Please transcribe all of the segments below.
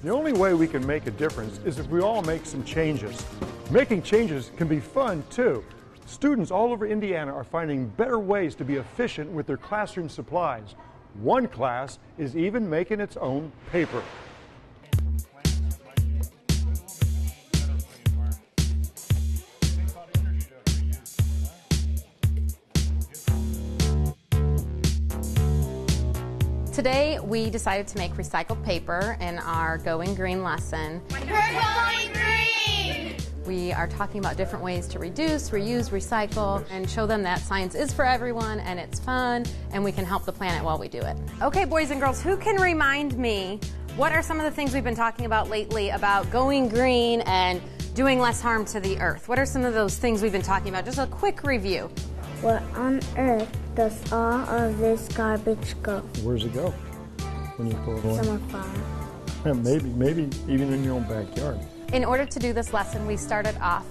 The only way we can make a difference is if we all make some changes. Making changes can be fun, too. Students all over Indiana are finding better ways to be efficient with their classroom supplies. One class is even making its own paper. Today, we decided to make recycled paper in our Going Green lesson. We're going green! We are talking about different ways to reduce, reuse, recycle, and show them that science is for everyone and it's fun and we can help the planet while we do it. Okay, boys and girls, who can remind me what are some of the things we've been talking about lately about going green and doing less harm to the earth? What are some of those things we've been talking about? Just a quick review. Where on earth does all of this garbage go? Where's it go when you throw it away? Summer farm. Maybe even in your own backyard. In order to do this lesson, we started off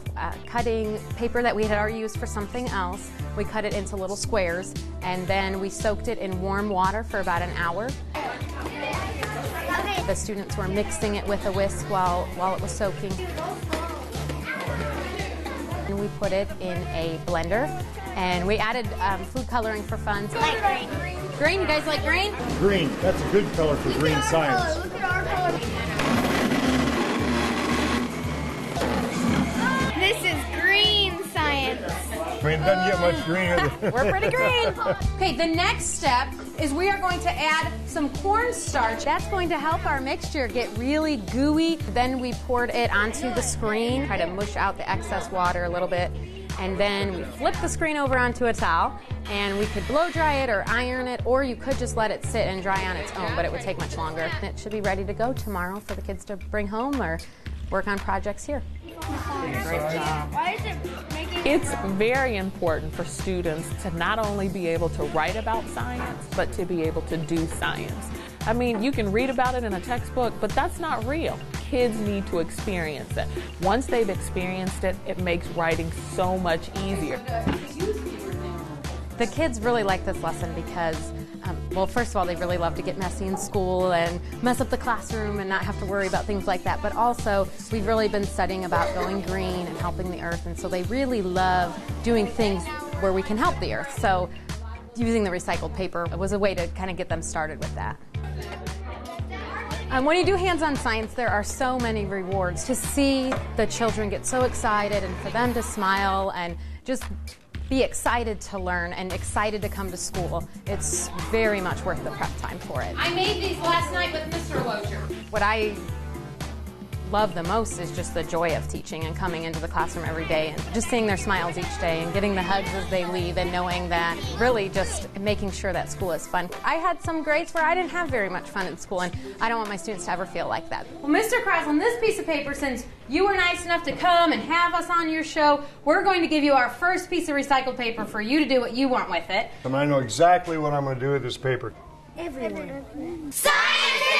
cutting paper that we had already used for something else. We cut it into little squares, and then we soaked it in warm water for about an hour. The students were mixing it with a whisk while it was soaking. And we put it in a blender, and we added food coloring for fun. Like green. Green, you guys like green? Green, that's a good color for green science. Look at our color. This is green science. I mean, it doesn't get much greener. We're pretty green. Okay, the next step is we are going to add some cornstarch. That's going to help our mixture get really gooey. Then we poured it onto the screen, try to mush out the excess water a little bit. And then we flip the screen over onto a towel, and we could blow dry it or iron it, or you could just let it sit and dry on its own, but it would take much longer. It should be ready to go tomorrow for the kids to bring home or work on projects here. Great job. Why is it making It's very important for students to not only be able to write about science, but to be able to do science. I mean, you can read about it in a textbook, but that's not real. Kids need to experience it. Once they've experienced it, it makes writing so much easier. The kids really like this lesson because, well, first of all, they really love to get messy in school and mess up the classroom and not have to worry about things like that. But also, we've really been studying about going green and helping the earth, and so they really love doing things where we can help the earth. So using the recycled paper was a way to kind of get them started with that. When you do hands-on science, there are so many rewards. To see the children get so excited and for them to smile and just be excited to learn and excited to come to school, it's very much worth the prep time for it. I made these last night with Mr. Lozier. What I love the most is just the joy of teaching and coming into the classroom every day and just seeing their smiles each day and getting the hugs as they leave and knowing that really just making sure that school is fun. I had some grades where I didn't have very much fun in school, and I don't want my students to ever feel like that. Well, Mr. Crosslin, this piece of paper, since you were nice enough to come and have us on your show, we're going to give you our first piece of recycled paper for you to do what you want with it. And I know exactly what I'm going to do with this paper. Everyone. science?